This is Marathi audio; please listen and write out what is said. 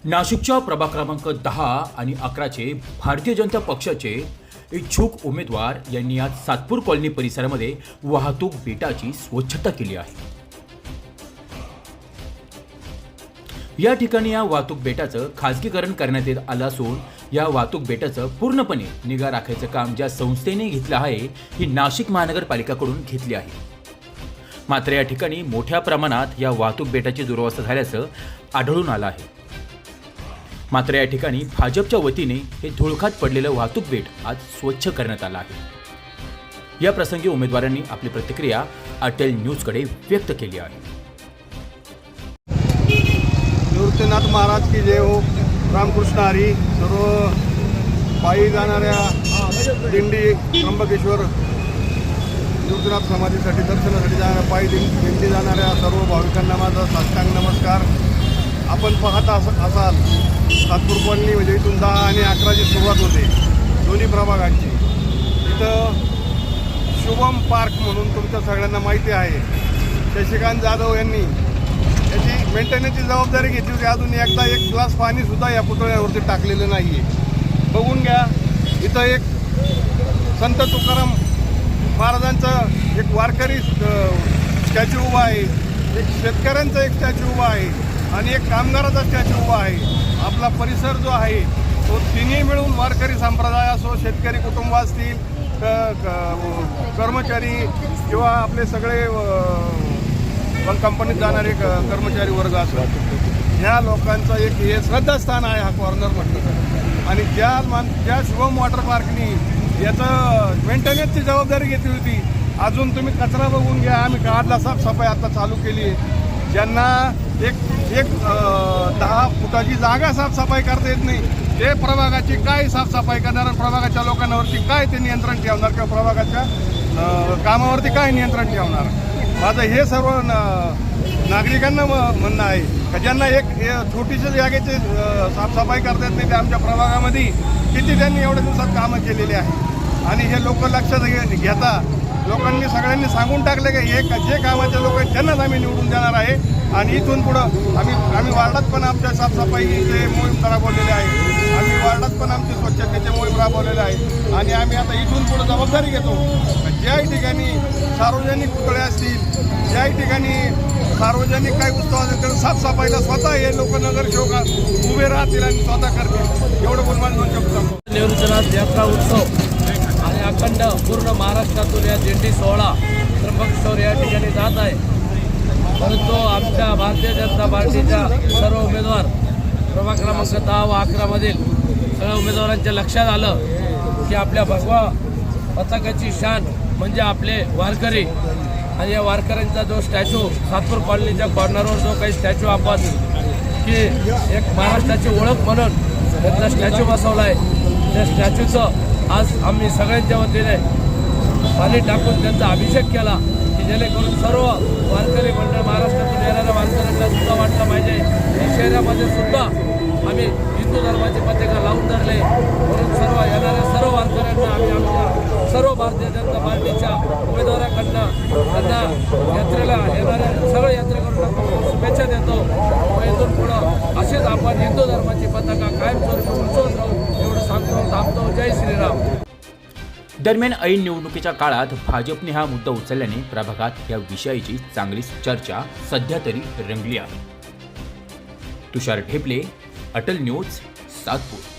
नाशिकच्या प्रभाग क्रमांक 10 आणि 11चे भारतीय जनता पक्षाचे इच्छुक उमेदवार यांनी आज सातपूर कॉलनी परिसरामध्ये वाहतूक बेटाची स्वच्छता केली आहे। या ठिकाणी या वाहतूक बेटाचं खासगीकरण करण्यात येत आलं असून या वाहतूक बेटाचं पूर्णपणे निगा राखायचं काम ज्या संस्थेने घेतलं आहे ही नाशिक महानगरपालिकाकडून घेतली आहे। मात्र या ठिकाणी मोठ्या प्रमाणात या वाहतूक बेटाची दुरवस्था झाल्याचं आढळून आलं आहे। मात्र या ठिकाणी भाजपच्या वतीने हे धुळखात पडलेलं वाहतूक बेट आज स्वच्छ करण्यात आलं आहे। या प्रसंगी उमेदवारांनी आपली प्रतिक्रिया अटेल न्यूजकडे व्यक्त केली आहे। निवृत्तीनाथ महाराज की जय हो। रामकृष्ण हरी। सर्व पायी जाणाऱ्या दिंडी त्र्यंबकेश्वर निवृत्तीनाथ समाधीसाठी दर्शनासाठी जाणाऱ्या पायी दिंडी जाणाऱ्या सर्व भाविकांना माझा साष्टांग नमस्कार। आपण पाहत असाल सातपूर कॉलनी म्हणजे इथून 10 आणि 11ची सुरुवात होते दोन्ही प्रभागांची। इथं शुभम पार्क म्हणून तुमच्या सगळ्यांना माहिती आहे, शशिकांत जाधव यांनी याची मेंटेनन्सची जबाबदारी घेतली होती। अजून एकदा एक ग्लास पाणीसुद्धा या पुतळ्यावरती टाकलेलं नाही आहे। बघून घ्या, इथं एक संत तुकाराम महाराजांचं एक वारकरी स्टॅच्यू उभा आहे, एक शेतकऱ्यांचा एक स्टॅच्यू उभा आहे आणि एक कामगाराचा स्टॅच्यू उभा आहे। आपला परिसर जो आहे तो तिन्ही मिळून वारकरी संप्रदाय असो, शेतकरी कुटुंब असतील, कर्मचारी किंवा आपले सगळे कंपनीत जाणारे कर्मचारी वर्ग असो, ह्या लोकांचं एक हे श्रद्धास्थान आहे हा कॉर्नर म्हटलं। आणि ज्या शुभम वॉटर पार्कनी याचं मेंटेनन्सची जबाबदारी घेतली होती, अजून तुम्ही कचरा बघून घ्या, आम्ही काढला साफसफाई आता चालू केली आहे। ज्यांना एक 10 फुटाची जागा साफसफाई करता येत नाही ते प्रभागाची काय साफसफाई करणार, प्रभागाच्या लोकांवरती काय ते नियंत्रण ठेवणार किंवा प्रभागाच्या कामावरती काय नियंत्रण ठेवणार। माझं हे सर्व नागरिकांना म्हणणं आहे की ज्यांना एक छोटीशी जागेची साफसफाई करता येत नाही ते आमच्या प्रभागामध्ये किती त्यांनी एवढ्या दिवसात कामं केलेली आहे। आणि हे लोक लक्षात घेता लोकांनी सगळ्यांनी सांगून टाकले की हे जे कामाचे लोक आहेत त्यांनाच आम्ही निवडून देणार आहे। आणि इथून पुढं आम्ही वार्डात पण आमच्या साफसफाईचे मोहीम राबवलेले आहे, आम्ही वार्डात पण आमची स्वच्छतेचे मोहीम राबवलेले आहे। आणि आम्ही आता इथून पुढं जबाबदारी घेतो ज्याही ठिकाणी सार्वजनिक पुतळे असतील, ज्याही ठिकाणी सार्वजनिक काही उत्सव असेल तर साफसफाईला स्वतः हे लोक नगरसेवक उभे राहतील आणि स्वतः करतील, एवढं बोलमान दोन शब्द सांगतो। निवृत्तीनाथ यात्रा उत्सव आणि अखंड पूर्ण महाराष्ट्रातून या दिंडी सोहळा त्र्यंबकेश्वर या ठिकाणी जात आहे। परंतु आमच्या भारतीय जनता पार्टीच्या सर्व उमेदवार प्रभाग क्रमांक 10 व 11मधील सगळ्या उमेदवारांच्या लक्षात आलं की आपल्या भगवा पताकाची शान म्हणजे आपले वारकरी, आणि या वारकऱ्यांचा जो स्टॅच्यू सातपूर कॉलनीच्या कॉर्नरवर जो काही स्टॅच्यू आपण की एक महाराष्ट्राची ओळख म्हणून त्याचा स्टॅच्यू बसवला आहे, त्या स्टॅच्यूचं आज आम्ही सगळ्यांच्या वतीने पाणी टाकून त्यांचा अभिषेक केला की जेणेकरून सर्व वारकरी मंडळ महाराष्ट्रातून येणाऱ्या वारकऱ्यांना सुद्धा वाटलं पाहिजे की शहरामध्ये सुद्धा आम्ही हिंदू धर्माचे पताका लावून धरले, म्हणून सर्व येणाऱ्या सर्व वारकऱ्यांना आम्ही आमच्या सर्व भारतीय जनता पार्टीच्या उमेदवाराकडनं त्यांना यात्रेला येणाऱ्या सर्व यात्रेकरूंना शुभेच्छा देतो। व इथून पुढं असेच आपण हिंदू धर्माची पताका कायमस्वरूपी उंचवत राहू एवढं सांगतो, थांबतो। जय श्रीराम। दरम्यान ऐन निवडणुकीच्या काळात भाजपने हा मुद्दा उचलल्याने प्रभागात या विषयाची चांगलीच चर्चा सध्या तरी रंगली आहे। तुषार ढेपले, अटल न्यूज, सातपूर।